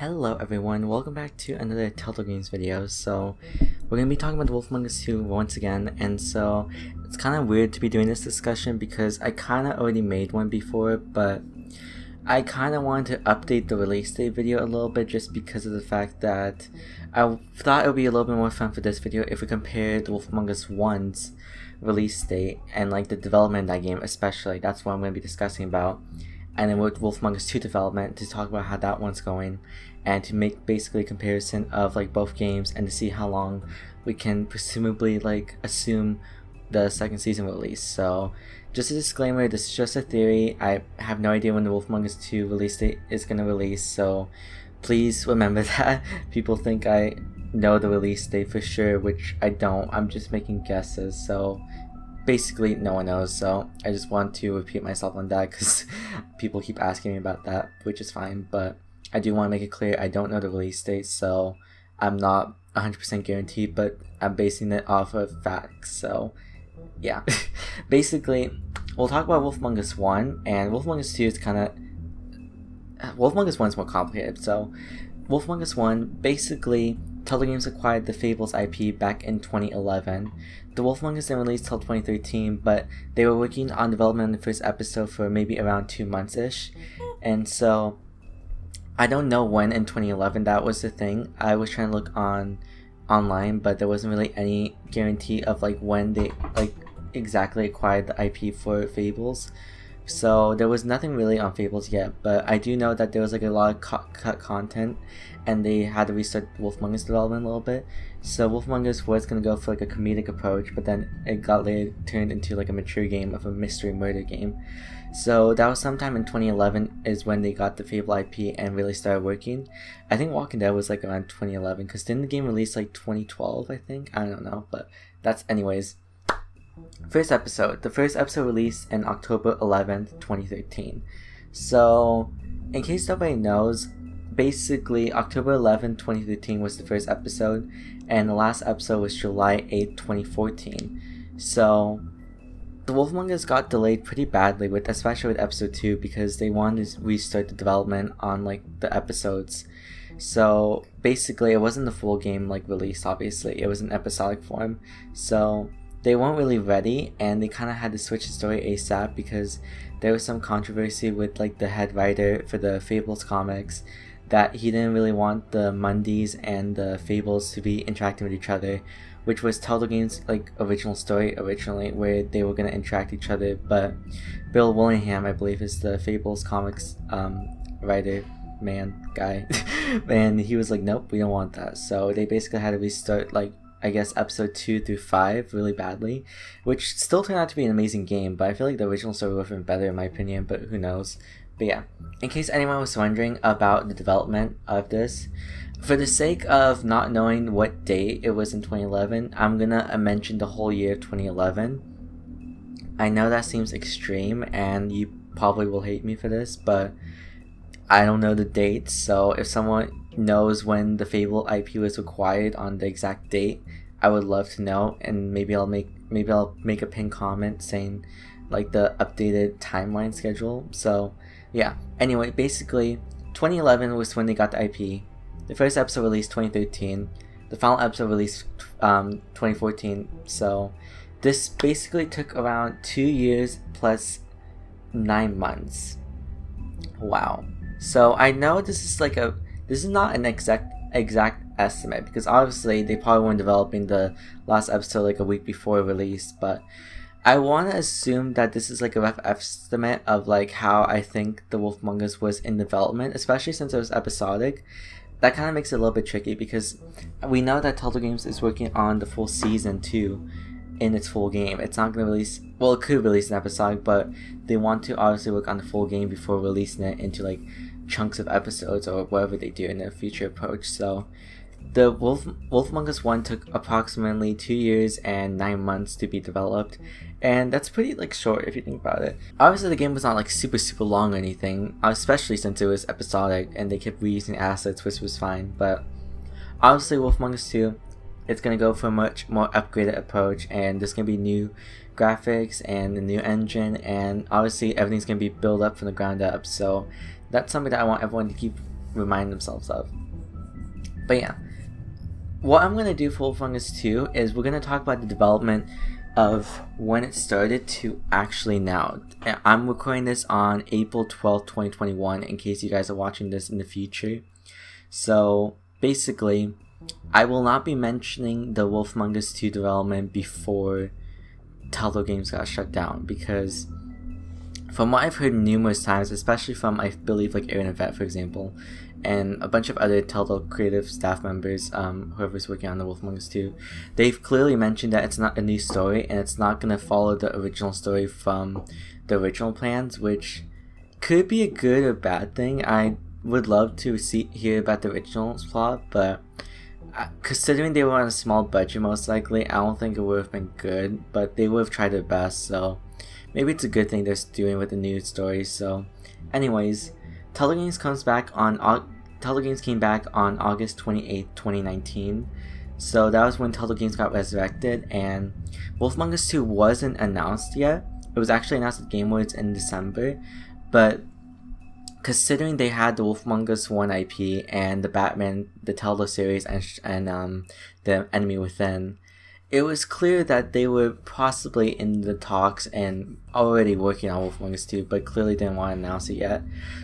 Hello everyone, welcome back to another Telltale Games video. So we're going to be talking about The Wolf Among Us 2 once again, and so it's kind of weird to be doing this discussion because I kind of already made one before, but I kind of wanted to update the release date video a little bit just because of the fact that I thought it would be a little bit more fun for this video if we compared The Wolf Among Us 1's release date and like the development of that game especially. That's what I'm going to be discussing about. And then with Wolf Among Us 2 development to talk about how that one's going and to make basically a comparison of like both games and to see how long we can presumably like assume the second season release. So just a disclaimer, this is just a theory. I have no idea when the Wolf Among Us 2 release date is going to release, so please remember that. People think I know the release date for sure, which I don't. I'm just making guesses, so basically no one knows, so I just want to repeat myself on that because people keep asking me about that, which is fine, but I do want to make it clear I don't know the release date, so I'm not 100% guaranteed, but I'm basing it off of facts. So yeah. Basically we'll talk about Wolf Among Us 1, and Wolf Among Us 2 is kind of Wolf Among Us 1 is more complicated. So Wolf Among Us 1, basically Telltale Games acquired the Fables IP back in 2011. The Wolf Among Us didn't release till 2013, but they were working on development on the first episode for maybe around 2 months-ish. And so I don't know when in 2011 that was the thing. I was trying to look online, but there wasn't really any guarantee of like when they like exactly acquired the IP for Fables. So there was nothing really on Fables yet, but I do know that there was like a lot of cut content and they had to restart Wolf Among Us development a little bit. So Wolf Among Us was going to go for like a comedic approach, but then it got later turned into like a mature game of a mystery murder game. So that was sometime in 2011 is when they got the Fable IP and really started working. I think Walking Dead was like around 2011 because didn't the game release like 2012, I think? I don't know, but that's anyways. First episode. The first episode released in October 11th, 2013. So, in case nobody knows, basically October 11th, 2013 was the first episode, and the last episode was July 8th, 2014. So, The Wolf Among Us got delayed pretty badly, especially with episode 2, because they wanted to restart the development on like the episodes. So, basically it wasn't the full game like release, obviously. It was in episodic form. So they weren't really ready, and they kind of had to switch the story ASAP because there was some controversy with like the head writer for the Fables comics that he didn't really want the Mundies and the Fables to be interacting with each other, which was Telltale Games' like original story originally, where they were going to interact with each other, but Bill Willingham, I believe, is the Fables comics writer guy and he was like, nope, we don't want that. So they basically had to restart like I guess episode 2 through 5 really badly, which still turned out to be an amazing game, but I feel like the original story would have been better in my opinion, but who knows. But yeah, in case anyone was wondering about the development of this, for the sake of not knowing what date it was in 2011, I'm gonna mention the whole year 2011. I know that seems extreme and you probably will hate me for this, but I don't know the dates, so if someone knows when the Fable IP was acquired on the exact date, I would love to know, and maybe I'll make a pinned comment saying like the updated timeline schedule. So yeah, anyway, basically 2011 was when they got the IP. The first episode released 2013, the final episode released 2014. So this basically took around 2 years plus 9 months. Wow. So I know this is not an exact estimate because obviously they probably weren't developing the last episode like a week before release, but I want to assume that this is like a rough estimate of like how I think The Wolf Among Us was in development, especially since it was episodic. That kind of makes it a little bit tricky because we know that Telltale Games is working on the full season 2 in its full game. It's not going to release, well, it could release an episode, but they want to obviously work on the full game before releasing it into like chunks of episodes or whatever they do in their future approach. So the Wolf Among Us 1 took approximately 2 years and 9 months to be developed, and that's pretty like short if you think about it. Obviously the game was not like super long or anything, especially since it was episodic and they kept reusing assets, which was fine, but obviously Wolf Among Us 2, it's going to go for a much more upgraded approach, and there's going to be new graphics and a new engine, and obviously everything's going to be built up from the ground up. So that's something that I want everyone to keep remind themselves of. But yeah, what I'm going to do for Wolf Among Us 2 is we're going to talk about the development of when it started to actually now. I'm recording this on April 12th, 2021, in case you guys are watching this in the future. So basically, I will not be mentioning the Wolf Among Us 2 development before Telltale Games got shut down, because from what I've heard numerous times, especially from, I believe, like Aaron and Vet, for example, and a bunch of other Telltale creative staff members, whoever's working on the Wolf Among Us 2, they've clearly mentioned that it's not a new story and it's not going to follow the original story from the original plans, which could be a good or bad thing. I would love to hear about the original plot, but considering they were on a small budget, most likely, I don't think it would have been good, but they would have tried their best, so maybe it's a good thing they're doing with the new story. So anyways, Telltale Games came back on August 28th, 2019. So that was when Telltale Games got resurrected, and Wolf Among Us 2 wasn't announced yet. It was actually announced at Game Awards in December, but considering they had the Wolf Among Us 1 IP and the Batman, the Telltale series, and the Enemy Within, it was clear that they were possibly in the talks and already working on Wolf Among Us 2, but clearly didn't want to announce it yet.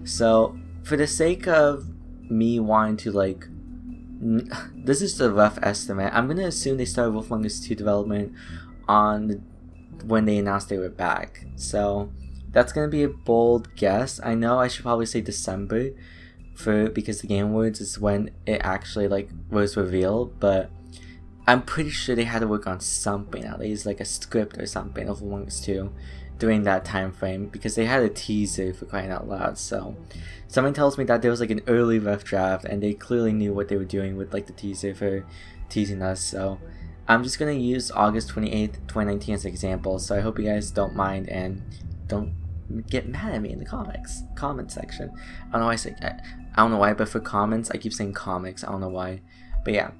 So for the sake of me wanting to, like, this is a rough estimate, I'm going to assume they started Wolf Among Us 2 development on when they announced they were back. So that's going to be a bold guess. I know I should probably say December because the Game Awards is when it actually, like, was revealed, but I'm pretty sure they had to work on something, at least like a script or something of Among Us 2 during that time frame, because they had a teaser, for crying out loud. So someone tells me that there was like an early rough draft and they clearly knew what they were doing with like the teaser for teasing us. So I'm just gonna use August 28th, 2019 as an example, so I hope you guys don't mind and don't get mad at me in the comment section. I don't know why, but for comments I keep saying comics, I don't know why. But yeah,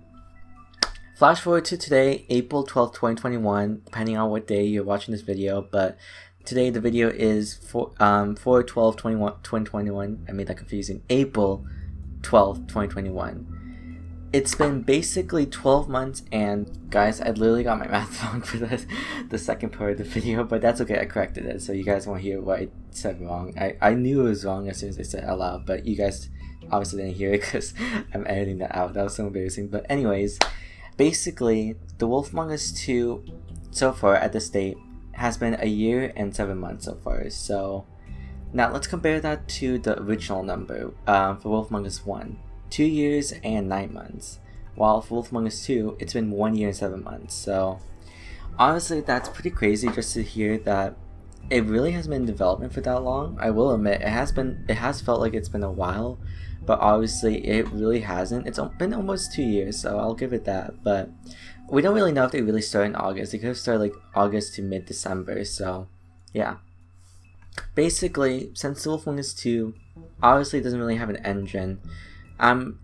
flash forward to today, April 12th, 2021, depending on what day you're watching this video, but today the video is 4/12/2021. I made that confusing. April 12th, 2021. It's been basically 12 months, and guys, I literally got my math wrong for the second part of the video, but that's okay, I corrected it, so you guys won't hear what I said wrong. I knew it was wrong as soon as I said it out loud, but you guys obviously didn't hear it because I'm editing that out. That was so embarrassing. But anyways, basically, the Wolf Among Us 2 so far at this date has been a year and 7 months so far. So now let's compare that to the original number for Wolf Among Us 1. 2 years and 9 months. While for Wolf Among Us 2, it's been 1 year and 7 months. So honestly, that's pretty crazy just to hear that it really has been in development for that long. I will admit, it has felt like it's been a while, but obviously it really hasn't. It's been almost 2 years, so I'll give it that. But we don't really know if they really started in August. They could have started like August to mid-December, so yeah. Basically, since the Wolf Among Us 2 obviously doesn't really have an engine,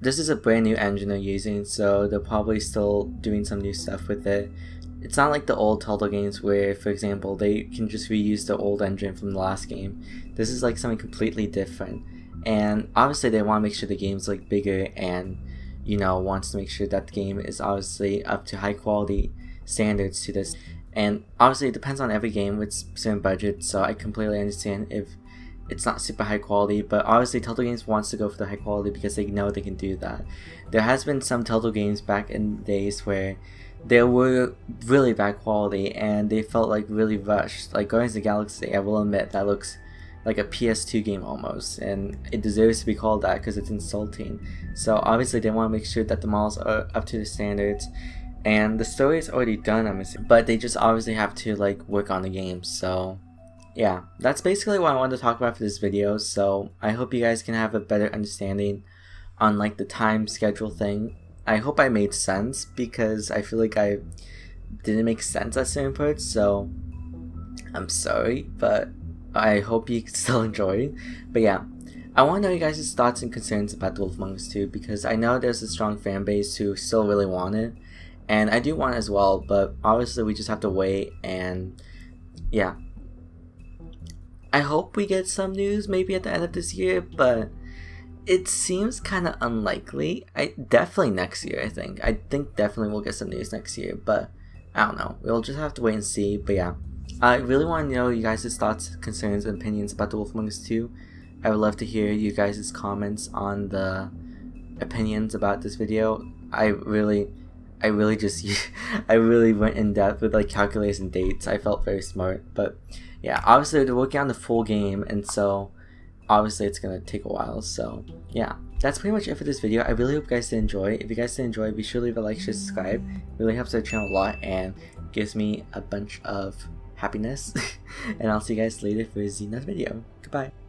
this is a brand new engine they're using, so they're probably still doing some new stuff with it. It's not like the old Telltale games where, for example, they can just reuse the old engine from the last game. This is like something completely different, and obviously they want to make sure the game's like bigger and, you know, wants to make sure that the game is obviously up to high quality standards to this. And obviously it depends on every game with certain budgets, so I completely understand if it's not super high quality, but obviously Telltale Games wants to go for the high quality because they know they can do that. There has been some Telltale games back in the days where they were really bad quality and they felt like really rushed. Like Guardians of the Galaxy, I will admit, that looks like a PS2 game almost, and it deserves to be called that because it's insulting. So obviously they want to make sure that the models are up to the standards, and the story is already done, I'm assuming, but they just obviously have to like work on the game. So yeah, that's basically what I wanted to talk about for this video. So I hope you guys can have a better understanding on like the time schedule thing. I hope I made sense, because I feel like I didn't make sense at certain parts, so I'm sorry, but I hope you still enjoyed. But yeah, I want to know you guys' thoughts and concerns about The Wolf Among Us 2, because I know there's a strong fan base who still really want it, and I do want it as well, but obviously we just have to wait. And yeah, I hope we get some news maybe at the end of this year, but It seems kind of unlikely. Definitely next year, I think. I think definitely we'll get some news next year, but I don't know. We'll just have to wait and see. But yeah, I really want to know you guys' thoughts, concerns, and opinions about The Wolf Among Us 2. I would love to hear you guys' comments on the opinions about this video. I really just I really went in depth with like calculators and dates. I felt very smart, but yeah, obviously they're working on the full game, and so obviously it's gonna take a while. So yeah, that's pretty much it for this video. I really hope you guys did enjoy. If you guys did enjoy, be sure to leave a like, share, subscribe. It really helps our channel a lot and gives me a bunch of happiness. And I'll see you guys later for the next video. Goodbye.